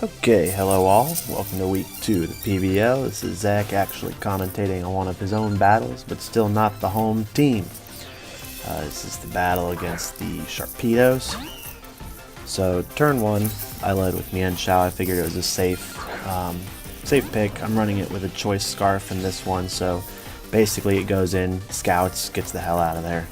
Okay, hello all. Welcome to week 2 of the PBL. This is Zach actually commentating on one of his own battles, but still not the home team. This is the battle against the Sharpedos. So turn 1, I led with Mienshao. I figured it was a safe pick. I'm running it with a choice scarf in this one, so basically it goes in, scouts, gets the hell out of there.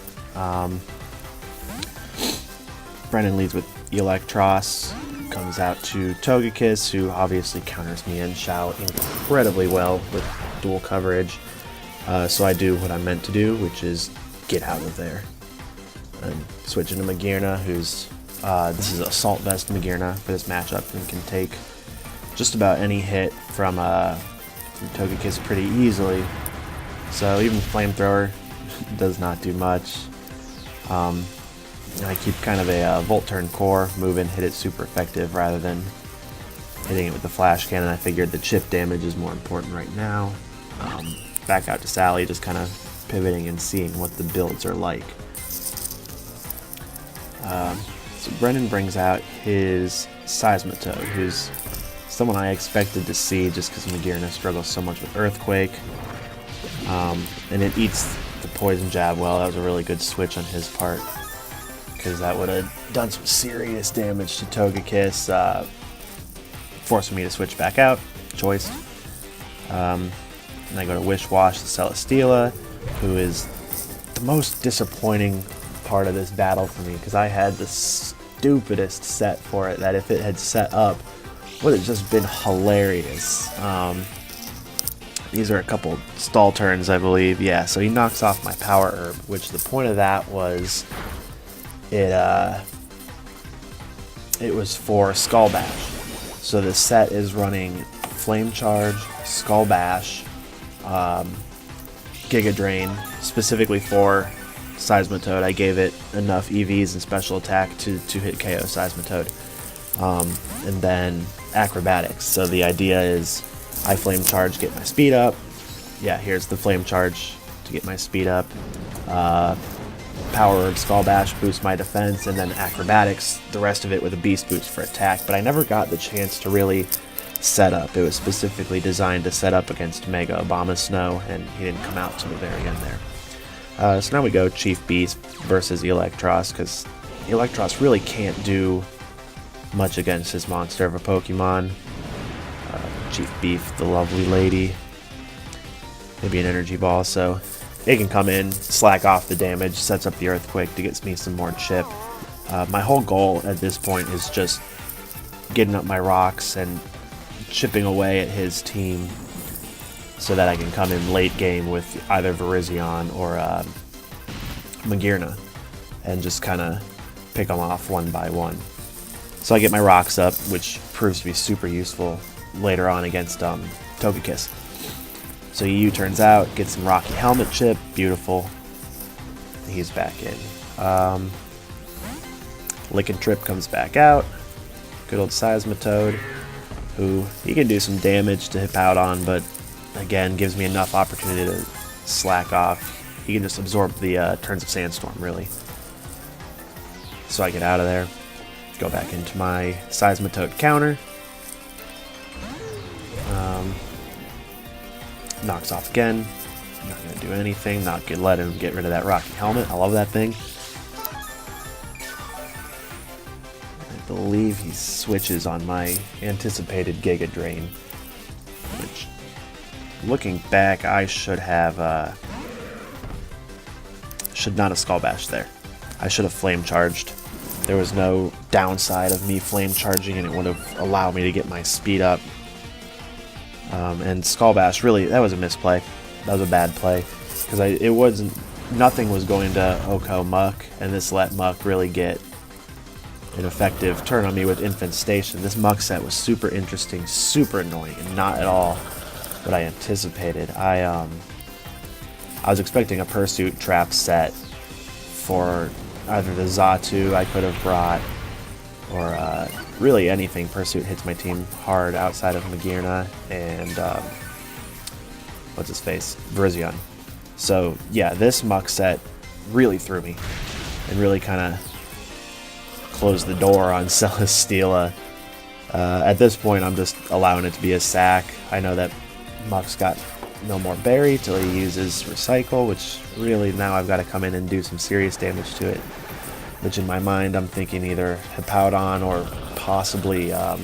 Brenden leads with Electros. Comes out to Togekiss, who obviously counters Mienshao incredibly well with dual coverage. So I do what I'm meant to do, which is get out of there. And switching to Magearna, who's this is Assault Vest Magearna for this matchup, and can take just about any hit from Togekiss pretty easily. So even Flamethrower does not do much. I keep kind of a Volt Turn core, move and hit it super effective rather than hitting it with the Flash Cannon. I figured the chip damage is more important right now. Back out to Sally, just kind of pivoting and seeing what the builds are like. So Brenden brings out his Seismitoad, who's someone I expected to see just because Magearna struggles so much with Earthquake. And it eats the Poison Jab well. That was a really good switch on his part, because that would have done some serious damage to Togekiss, forcing me to switch back out. Choice. And I go to Wish Wash the Celesteela, who is the most disappointing part of this battle for me, because I had the stupidest set for it that if it had set up would have just been hilarious. These are a couple stall turns, I believe. Yeah, so he knocks off my Power Herb, which the point of that was it was for Skull Bash. So the set is running Flame Charge, Skull Bash, Giga Drain, specifically for Seismitoad. I gave it enough EVs and special attack to hit KO Seismitoad. And then Acrobatics. So the idea is I Flame Charge, get my speed up. Yeah, here's the Flame Charge to get my speed up. Power Herb, Skull Bash boost my defense, and then Acrobatics, the rest of it with a Beast Boost for attack. But I never got the chance to really set up. It was specifically designed to set up against Mega Abomasnow, and he didn't come out to the very end there. So now we go Chief Beast versus Electros, because Electros really can't do much against his monster of a Pokemon. Chief Beef, the lovely lady. Maybe an Energy Ball, so it can come in, slack off the damage, sets up the Earthquake to get me some more chip. My whole goal at this point is just getting up my rocks and chipping away at his team so that I can come in late game with either Virizion or Magearna and just kind of pick them off one by one. So I get my rocks up, which proves to be super useful later on against Togekiss. So he U-turns out, gets some Rocky Helmet chip, beautiful. He's back in. Lick and Trip comes back out. Good old Seismitoad, who he can do some damage to hip out on, but again, gives me enough opportunity to slack off. He can just absorb the turns of Sandstorm, really. So I get out of there, go back into my Seismitoad counter. Knocks off again. Not going to do anything. Not going to let him get rid of that Rocky Helmet. I love that thing. I believe he switches on my anticipated Giga Drain, which, looking back, I should have should not have Skull Bash there. I should have Flame Charged. There was no downside of me Flame Charging, and it would have allowed me to get my speed up. And Skull Bash, really, that was a misplay. That was a bad play, because nothing was going to Oko Muck, and this let Muck really get an effective turn on me with Infestation. This Muck set was super interesting, super annoying, and not at all what I anticipated. I was expecting a Pursuit Trap set for either the Xatu I could have brought, or really anything Pursuit hits my team hard outside of Magearna and what's his face, Virizion. So yeah, this Muck set really threw me and really kind of closed the door on Celesteela At this point, I'm just allowing it to be a sack. I know that Muck's got no more berry till he uses recycle, which really now I've got to come in and do some serious damage to it. Which in my mind, I'm thinking either Hippowdon or possibly a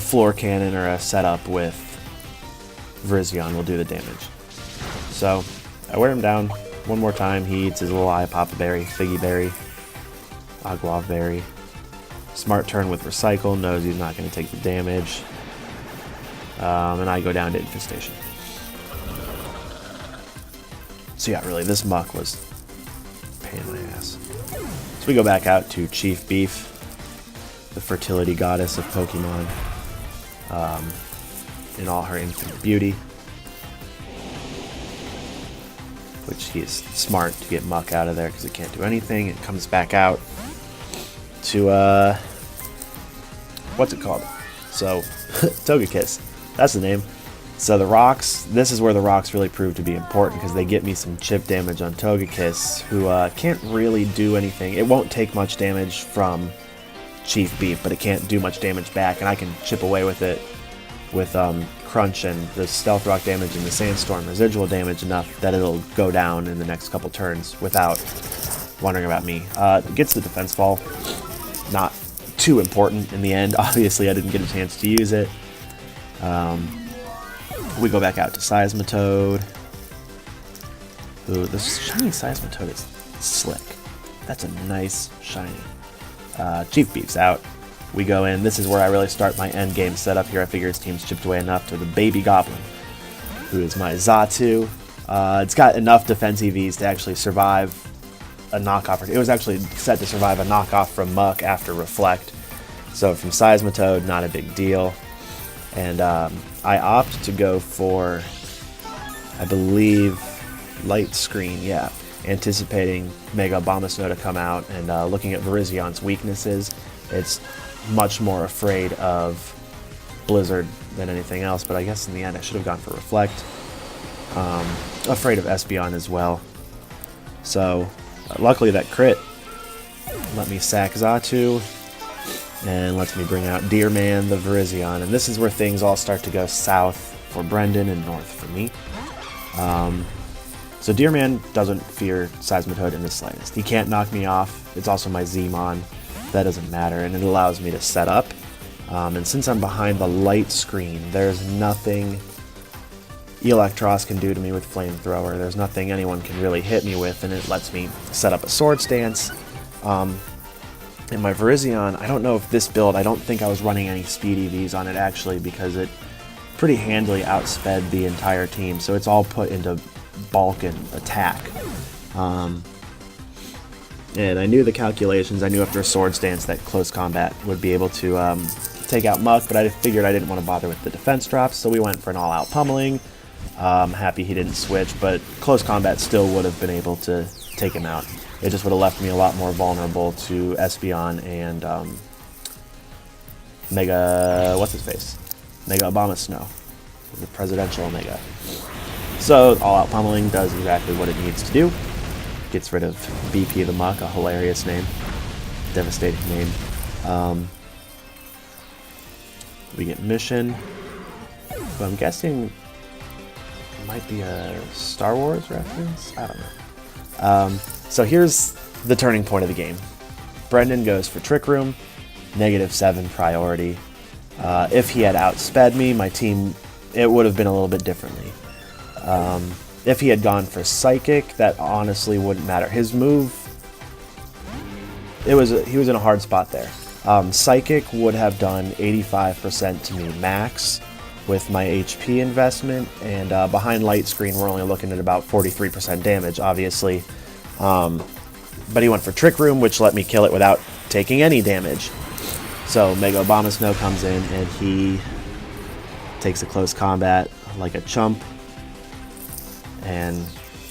floor cannon or a setup with Virizion will do the damage. So I wear him down one more time. He eats his little Iapapa berry, Figgy berry, Aguav berry. Smart turn with recycle, knows he's not going to take the damage. And I go down to infestation. So yeah, really, this Muck was a pain in my ass. So we go back out to Chief Beef, the fertility goddess of Pokemon, in all her infinite beauty. Which he is smart to get Muck out of there because it can't do anything. It comes back out to, what's it called? So, Togekiss. That's the name. So the rocks, this is where the rocks really prove to be important because they get me some chip damage on Togekiss, who can't really do anything. It won't take much damage from Chief Beef, but it can't do much damage back, and I can chip away with it with Crunch and the Stealth Rock damage and the Sandstorm residual damage enough that it'll go down in the next couple turns without wondering about me. It gets the Defense Ball. Not too important in the end. Obviously, I didn't get a chance to use it. We go back out to Seismitoad. Ooh, this shiny Seismitoad is slick. That's a nice shiny. Chief Beef's out. We go in. This is where I really start my end game setup here. I figure his team's chipped away enough to the Baby Goblin, who is my Xatu. It's got enough defense EVs to actually survive a knockoff. It was actually set to survive a knockoff from Muck after Reflect. So from Seismitoad, not a big deal. And I opt to go for, I believe, Light Screen, yeah. Anticipating Mega Abomasnow to come out and looking at Virizion's weaknesses, it's much more afraid of Blizzard than anything else, but I guess in the end I should have gone for Reflect. Afraid of Espeon as well. So luckily that crit let me sack Xatu and lets me bring out Deerman, the Virizion, and this is where things all start to go south for Brenden and north for me. So Deerman doesn't fear Seismitoad in the slightest. He can't knock me off. It's also my Z-Mon. That doesn't matter, and it allows me to set up. And since I'm behind the light screen, there's nothing Electros can do to me with Flamethrower. There's nothing anyone can really hit me with, and it lets me set up a Swords Dance. In my Virizion, I don't know if this build, I don't think I was running any speed EVs on it actually, because it pretty handily outsped the entire team, so it's all put into bulk and attack. And I knew the calculations. I knew after a Swords Dance that close combat would be able to take out Muck, but I figured I didn't want to bother with the defense drops, so we went for an all-out pummeling. Happy he didn't switch, but close combat still would have been able to take him out. It just would have left me a lot more vulnerable to Espeon and Mega... what's-his-face? Mega Abomasnow. The Presidential Omega. So, all-out pummeling does exactly what it needs to do. Gets rid of BP the Muck, a hilarious name. Devastating name. We get Mission. But I'm guessing it might be a Star Wars reference? I don't know. So here's the turning point of the game. Brenden goes for Trick Room, -7 priority. If he had outsped me, my team, it would have been a little bit differently. If he had gone for Psychic, that honestly wouldn't matter. His move, he was in a hard spot there. Psychic would have done 85% to me max with my HP investment, and behind Light Screen we're only looking at about 43% damage, obviously. But he went for Trick Room, which let me kill it without taking any damage. So Mega Abomasnow comes in, and he takes a close combat like a chump and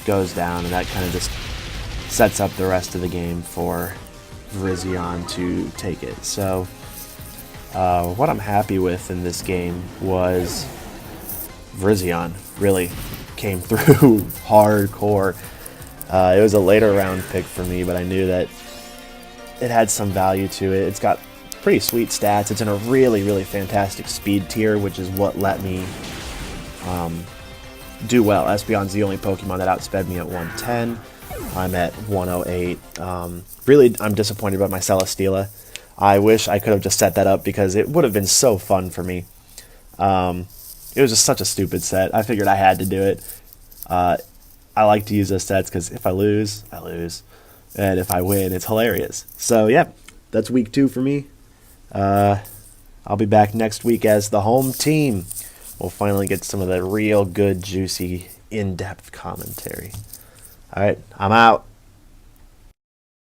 goes down, and that kind of just sets up the rest of the game for Virizion to take it. So what I'm happy with in this game was Virizion really came through hardcore. It was a later round pick for me, but I knew that it had some value to it. It's got pretty sweet stats. It's in a really, really fantastic speed tier, which is what let me do well. Espeon's the only Pokemon that outsped me at 110. I'm at 108. Really, I'm disappointed about my Celesteela. I wish I could have just set that up because it would have been so fun for me. It was just such a stupid set. I figured I had to do it. I like to use those sets because if I lose, I lose. And if I win, it's hilarious. So, yeah, that's week 2 for me. I'll be back next week as the home team. We'll finally get some of the real good, juicy, in-depth commentary. All right, I'm out.